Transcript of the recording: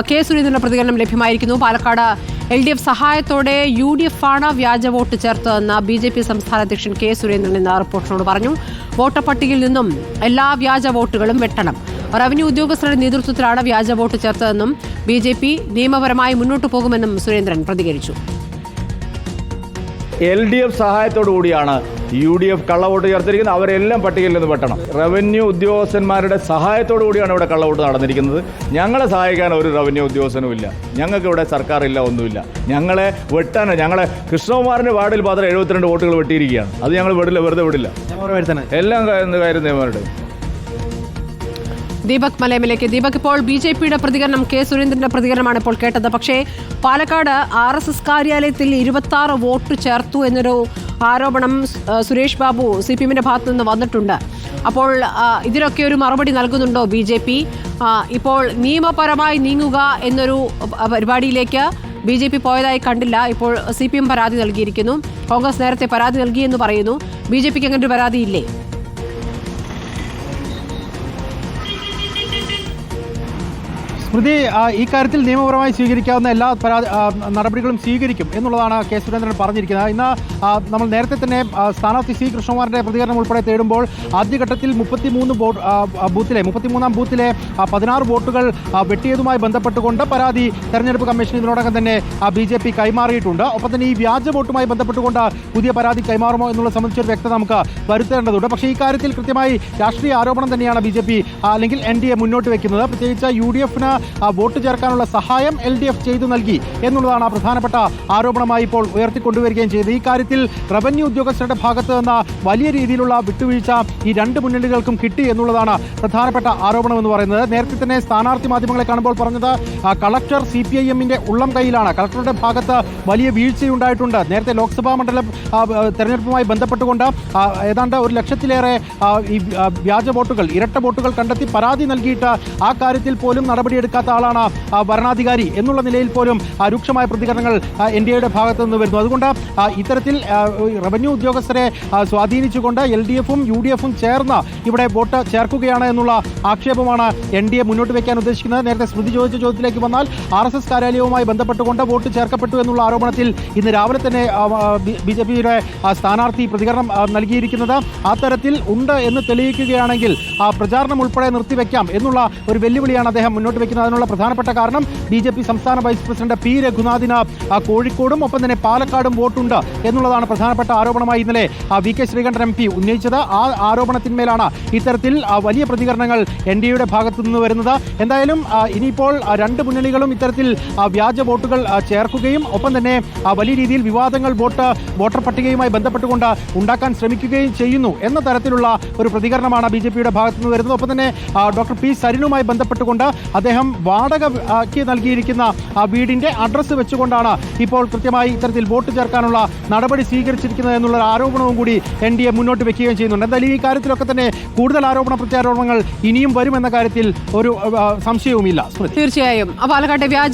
K സുരേന്ദ്രന്റെ പ്രതികരണം ലഭ്യമായിരിക്കുന്നു. Palakkad LDF സഹായത്തോടെ UDF ആണ് വ്യാജ വോട്ട് ചേർത്തതെന്ന് BJP സംസ്ഥാന അധ്യക്ഷൻ കെ സുരേന്ദ്രൻ എന്ന റിപ്പോർട്ടറിനോട് പറഞ്ഞു. വോട്ടർ പട്ടികയിൽ നിന്നും എല്ലാ വ്യാജ വോട്ടുകളും വെട്ടണം. റവന്യൂ ഉദ്യോഗസ്ഥരുടെ നേതൃത്വത്തിലാണ് വ്യാജ വോട്ട് ചേർത്തതെന്നും BJP നിയമപരമായി മുന്നോട്ടു പോകുമെന്നും സുരേന്ദ്രൻ പ്രതികരിച്ചു. LDF സഹായത്തോടു കൂടിയാണ് UDF കള്ളവോട്ട് ചേർത്തിരിക്കുന്നത്. അവരെല്ലാം പട്ടികയിൽ നിന്ന് വെട്ടണം. റവന്യൂ ഉദ്യോഗസ്ഥന്മാരുടെ സഹായത്തോടു കൂടിയാണ് ഇവിടെ കള്ളവോട്ട് നടന്നിരിക്കുന്നത്. ഞങ്ങളെ സഹായിക്കാൻ ഒരു റവന്യൂ ഉദ്യോഗസ്ഥനും ഇല്ല. ഞങ്ങൾക്ക് ഇവിടെ സർക്കാരില്ല, ഒന്നുമില്ല. ഞങ്ങളെ വെട്ടാൻ ഞങ്ങളെ കൃഷ്ണകുമാറിൻ്റെ വാർഡിൽ മാത്രം 72 വോട്ടുകൾ വെട്ടിയിരിക്കുകയാണ്. അത് ഞങ്ങൾ വിടില്ല, വെറുതെ വിടില്ല. എല്ലാം കാര്യം നിയമമായിട്ട്. ദീപക് മലയമിലേക്ക്. ദീപക്, ഇപ്പോൾ BJPയുടെ പ്രതികരണം, കെ സുരേന്ദ്രന്റെ പ്രതികരണമാണ് ഇപ്പോൾ കേട്ടത്. പക്ഷേ പാലക്കാട് RSS കാര്യാലയത്തിൽ 26 വോട്ട് ചേർത്തു എന്നൊരു ആരോപണം സുരേഷ് ബാബു CPMന്റെ ഭാഗത്തു നിന്ന് വന്നിട്ടുണ്ട്. അപ്പോൾ ഇതിനൊക്കെ ഒരു മറുപടി നൽകുന്നുണ്ടോ BJP? ഇപ്പോൾ നിയമപരമായി നീങ്ങുക എന്നൊരു പരിപാടിയിലേക്ക് BJP പോയതായി കണ്ടില്ല. ഇപ്പോൾ CPM പരാതി നൽകിയിരിക്കുന്നു. കോൺഗ്രസ് നേരത്തെ പരാതി നൽകിയെന്ന് പറയുന്നു. BJPക്ക് അങ്ങനെ ഒരു പരാതിയില്ലേ? സ്മൃതി, ഈ കാര്യത്തിൽ നിയമപരമായി സ്വീകരിക്കാവുന്ന എല്ലാ നടപടികളും സ്വീകരിക്കും എന്നുള്ളതാണ് കെ സുരേന്ദ്രൻ പറഞ്ഞിരിക്കുന്നത്. ഇന്ന് നമ്മൾ നേരത്തെ തന്നെ സ്ഥാനാർത്ഥി C കൃഷ്ണകുമാറിൻ്റെ പ്രതികരണം ഉൾപ്പെടെ തേടുമ്പോൾ ആദ്യഘട്ടത്തിൽ 33-ാം ബൂത്തിലെ 16 വോട്ടുകൾ വെട്ടിയതുമായി ബന്ധപ്പെട്ടുകൊണ്ട് പരാതി തെരഞ്ഞെടുപ്പ് കമ്മീഷൻ ഇതിനോടകം തന്നെ BJP കൈമാറിയിട്ടുണ്ട്. ഒപ്പം തന്നെ ഈ വ്യാജ വോട്ടുമായി ബന്ധപ്പെട്ടുകൊണ്ട് പുതിയ പരാതി കൈമാറുമോ എന്നുള്ളത് സംബന്ധിച്ചൊരു വ്യക്തത നമുക്ക് വരുത്തേണ്ടതുണ്ട്. പക്ഷേ ഈ കാര്യത്തിൽ കൃത്യമായി രാഷ്ട്രീയ ആരോപണം തന്നെയാണ് BJP അല്ലെങ്കിൽ NDA മുന്നോട്ട് വയ്ക്കുന്നത്. പ്രത്യേകിച്ച് UDFന് വോട്ട് ചേർക്കാനുള്ള സഹായം LDF ചെയ്തു നൽകി എന്നുള്ളതാണ് പ്രധാനപ്പെട്ട ആരോപണമായി ഇപ്പോൾ ഉയർത്തിക്കൊണ്ടുവരികയും ചെയ്തത്. ഈ കാര്യത്തിൽ റവന്യൂ ഉദ്യോഗസ്ഥരുടെ ഭാഗത്ത് നിന്ന് വലിയ രീതിയിലുള്ള വിട്ടുവീഴ്ച ഈ രണ്ട് മുന്നണികൾക്കും കിട്ടി എന്നുള്ളതാണ് പ്രധാനപ്പെട്ട ആരോപണം എന്ന് പറയുന്നത്. നേരത്തെ തന്നെ സ്ഥാനാർത്ഥി മാധ്യമങ്ങളെ കാണുമ്പോൾ പറഞ്ഞത് കളക്ടർ CPIMന്റെ ഉള്ളം കൈയിലാണ്, കളക്ടറുടെ ഭാഗത്ത് വലിയ വീഴ്ചയുണ്ടായിട്ടുണ്ട്. നേരത്തെ ലോക്സഭാ മണ്ഡലം തെരഞ്ഞെടുപ്പുമായി ബന്ധപ്പെട്ടുകൊണ്ട് ഏതാണ്ട് 1 ലക്ഷത്തിലേറെ ഈ വ്യാജ വോട്ടുകൾ, ഇരട്ട വോട്ടുകൾ കണ്ടെത്തി പരാതി നൽകിയിട്ട് ആ കാര്യത്തിൽ പോലും നടപടിയെടുക്കാത്ത ആളാണ് ഭരണാധികാരി എന്നുള്ള നിലയിൽ പോലും രൂക്ഷമായ പ്രതികരണങ്ങൾ NDAയുടെ ഭാഗത്തു നിന്ന് വരുന്നു. അതുകൊണ്ട് ഇത്തരത്തിൽ റവന്യൂ ഉദ്യോഗസ്ഥരെ സ്വാധീനിച്ചുകൊണ്ട് LDFും UDFും ചേർന്ന് ഇവിടെ വോട്ട് ചേർക്കുകയാണ് എന്നുള്ള ആക്ഷേപമാണ് NDA മുന്നോട്ട് വയ്ക്കാൻ ഉദ്ദേശിക്കുന്നത്. നേരത്തെ സ്മൃതി ചോദിച്ച ചോദ്യത്തിലേക്ക് വന്നാൽ RSS കാര്യാലയവുമായി ബന്ധപ്പെട്ടുകൊണ്ട് വോട്ട് ചേർക്കപ്പെട്ടു എന്നുള്ള ആരോപണത്തിൽ ഇന്ന് രാവിലെ തന്നെ BJPയുടെ സ്ഥാനാർത്ഥി പ്രതികരണം നൽകിയിരിക്കുന്നത്. ആ തരത്തിൽ ഉണ്ട് എന്ന് തെളിയിക്കുകയാണെങ്കിൽ പ്രചാരണം ഉൾപ്പെടെ നിർത്തിവെക്കാം എന്നുള്ള ഒരു വെല്ലുവിളിയാണ് അദ്ദേഹം മുന്നോട്ട് വയ്ക്കുന്നത്. അതിനുള്ള പ്രധാനപ്പെട്ട കാരണം BJP സംസ്ഥാന വൈസ് പ്രസിഡന്റ് P രഘുനാഥിന് കോഴിക്കോടും ഒപ്പം തന്നെ പാലക്കാടും വോട്ടുണ്ട് എന്നുള്ളതാണ് പ്രധാനപ്പെട്ട ആരോപണമായി ഇന്നലെ VK ശ്രീകണ്ഠൻ MP ഉന്നയിച്ചത്. ആ ആരോപണത്തിന്മേലാണ് ഇത്തരത്തിൽ വലിയ പ്രതികരണങ്ങൾ NDAയുടെ ഭാഗത്തു നിന്ന് വരുന്നത്. എന്തായാലും ഇനിയിപ്പോൾ രണ്ട് മുന്നണികളും ഇത്തരത്തിൽ വ്യാജ വോട്ടുകൾ ചേർക്കുകയും ഒപ്പം തന്നെ വലിയ രീതിയിൽ വിവാദങ്ങൾ വോട്ടർ പട്ടികയുമായി ബന്ധപ്പെട്ടുകൊണ്ട് ഉണ്ടാക്കാൻ ശ്രമിക്കുകയും ചെയ്യുന്നു എന്ന തരത്തിലുള്ള ഒരു പ്രതികരണമാണ് BJPയുടെ ഭാഗത്തു നിന്ന് വരുന്നത്. ഒപ്പം തന്നെ ഡോക്ടർ P സരിനുമായി ബന്ധപ്പെട്ടുകൊണ്ട് അദ്ദേഹം വാടകയ്ക്ക് നൽകിയിരിക്കുന്ന വീടിന്റെ അഡ്രസ്സ് വെച്ചുകൊണ്ടാണ് ഇപ്പോൾ കൃത്യമായി ഇത്തരത്തിൽ വോട്ട് ചേർക്കാനുള്ള നടപടി സ്വീകരിച്ചിരിക്കുന്നത് എന്നുള്ള ആരോപണവും കൂടി NDA മുന്നോട്ട് വെക്കുകയും ചെയ്യുന്നുണ്ട്. എന്തായാലും ഈ കാര്യത്തിലൊക്കെ തന്നെ കൂടുതൽ ആരോപണ പ്രത്യാരോപണങ്ങൾ ഇനിയും വരുമെന്ന കാര്യത്തിൽ ഒരു സംശയവുമില്ല. തീർച്ചയായും പാലക്കാട്ടെ വ്യാജ